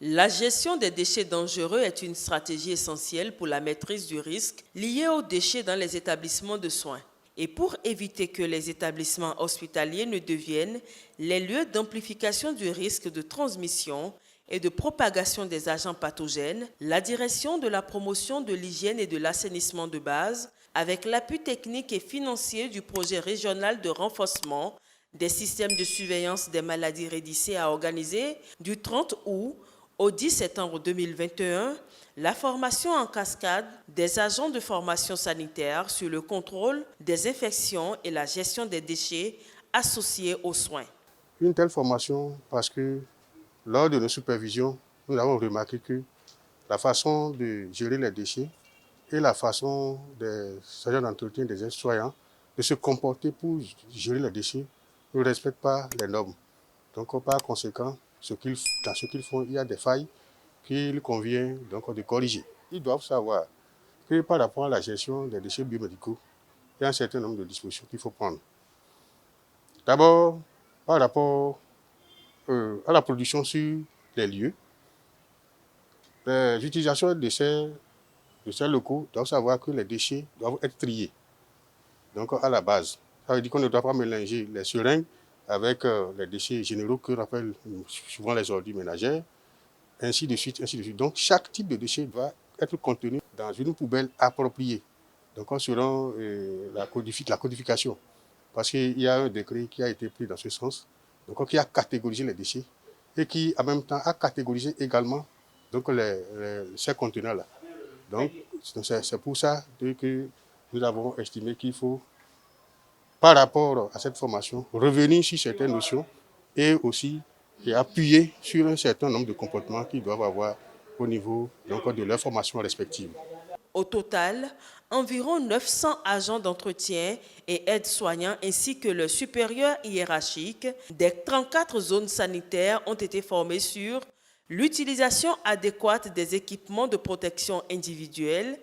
La gestion des déchets dangereux est une stratégie essentielle pour la maîtrise du risque lié aux déchets dans les établissements de soins. Et pour éviter que les établissements hospitaliers ne deviennent les lieux d'amplification du risque de transmission et de propagation des agents pathogènes, la direction de la promotion de l'hygiène et de l'assainissement de base, avec l'appui technique et financier du projet régional de renforcement des systèmes de surveillance des maladies REDICE, a organisé du 30 août au 10 septembre 2021 la formation en cascade des agents de formation sanitaire sur le contrôle des infections et la gestion des déchets associés aux soins. Une telle formation parce que lors de nos supervisions, nous avons remarqué que la façon de gérer les déchets et la façon des agents d'entretien des soignants de se comporter pour gérer les déchets ne respectent pas les normes. Donc, par conséquent, dans ce qu'ils font, il y a des failles qu'il convient donc de corriger. Ils doivent savoir que par rapport à la gestion des déchets biomédicaux, il y a un certain nombre de dispositions qu'il faut prendre. D'abord, par rapport à la production sur les lieux, les utilisateurs de ces locaux doivent savoir que les déchets doivent être triés. Donc, à la base, ça veut dire qu'on ne doit pas mélanger les seringues avec les déchets généraux que l'on appelle souvent les ordures ménagères, ainsi de suite, ainsi de suite. Donc, chaque type de déchet doit être contenu dans une poubelle appropriée. Donc, selon la codification, parce qu'il y a un décret qui a été pris dans ce sens, donc qui a catégorisé les déchets et qui, en même temps, a catégorisé également donc, ces conteneurs-là. Donc, c'est pour ça que nous avons estimé qu'il faut, par rapport à cette formation, revenir sur certaines notions et aussi appuyer sur un certain nombre de comportements qu'ils doivent avoir au niveau donc, de leur formation respective. Au total, environ 900 agents d'entretien et aides-soignants ainsi que leurs supérieurs hiérarchiques des 34 zones sanitaires ont été formés sur l'utilisation adéquate des équipements de protection individuelle,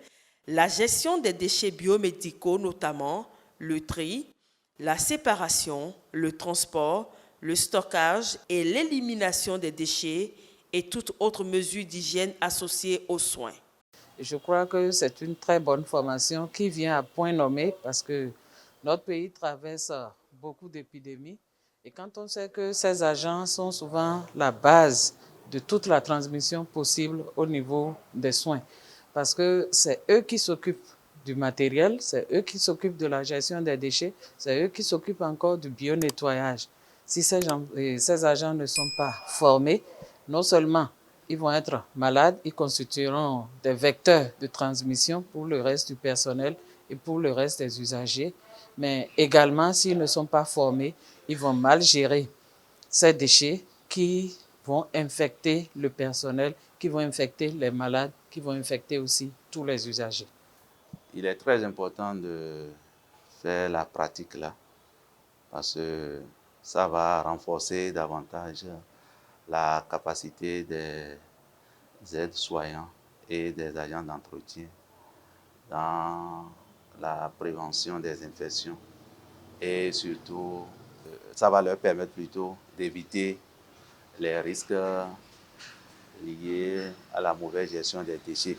la gestion des déchets biomédicaux notamment, le tri, la séparation, le transport, le stockage et l'élimination des déchets et toute autre mesure d'hygiène associée aux soins. Je crois que c'est une très bonne formation qui vient à point nommé parce que notre pays traverse beaucoup d'épidémies. Et quand on sait que ces agents sont souvent la base de toute la transmission possible au niveau des soins, parce que c'est eux qui s'occupent du matériel, c'est eux qui s'occupent de la gestion des déchets, c'est eux qui s'occupent encore du bio-nettoyage. Si ces agents ne sont pas formés, non seulement ils vont être malades, ils constitueront des vecteurs de transmission pour le reste du personnel et pour le reste des usagers. Mais également, s'ils ne sont pas formés, ils vont mal gérer ces déchets qui vont infecter le personnel, qui vont infecter les malades, qui vont infecter aussi tous les usagers. Il est très important de faire la pratique là, parce que ça va renforcer davantage la capacité des aides-soignants et des agents d'entretien dans la prévention des infections. Et surtout, ça va leur permettre plutôt d'éviter les risques liés à la mauvaise gestion des déchets.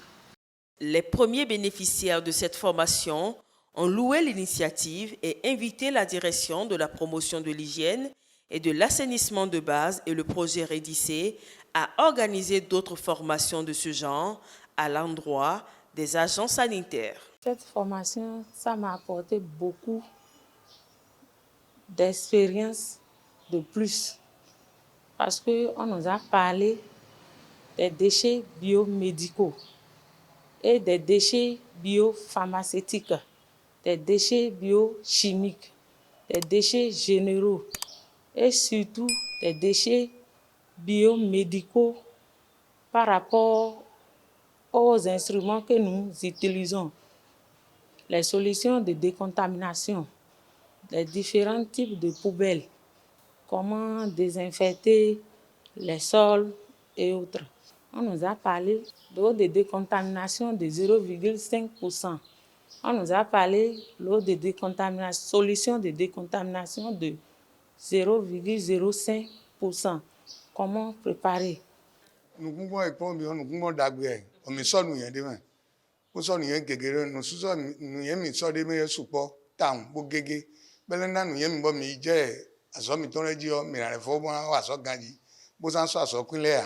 Les premiers bénéficiaires de cette formation ont loué l'initiative et invité la direction de la promotion de l'hygiène et de l'assainissement de base et le projet REDICE à organiser d'autres formations de ce genre à l'endroit des agents sanitaires. Cette formation, ça m'a apporté beaucoup d'expérience de plus parce qu'on nous a parlé des déchets biomédicaux et des déchets biopharmaceutiques, des déchets biochimiques, des déchets généraux et surtout des déchets biomédicaux par rapport aux instruments que nous utilisons, les solutions de décontamination, les différents types de poubelles, comment désinfecter les sols et autres. On nous a parlé de l'eau de décontamination de 0,5%. On nous a parlé de l'eau de décontamination, solution de décontamination de 0,05%. Comment préparer? Nous pouvons répondre, nous pouvons d'agréer. On me sort nous y a demain. Nous sommes nous y a quelque nous sommes nous y a mis sur des meilleurs supports. Tam, bogege. Belenda nous y a mis bon midje. Asomi ton le dio, mais la fois bon à so gandi. Bosan so so kunlea.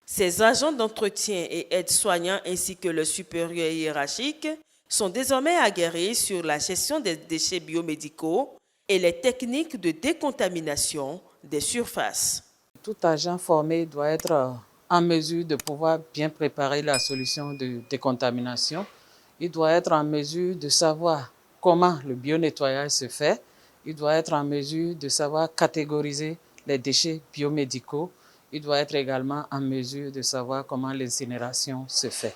Ces agents d'entretien et aides-soignants ainsi que le supérieur hiérarchique sont désormais aguerris sur la gestion des déchets biomédicaux et les techniques de décontamination des surfaces. Tout agent formé doit être en mesure de pouvoir bien préparer la solution de décontamination. Il doit être en mesure de savoir comment le bio-nettoyage se fait. Il doit être en mesure de savoir catégoriser les déchets biomédicaux. Il doit être également en mesure de savoir comment l'incinération se fait.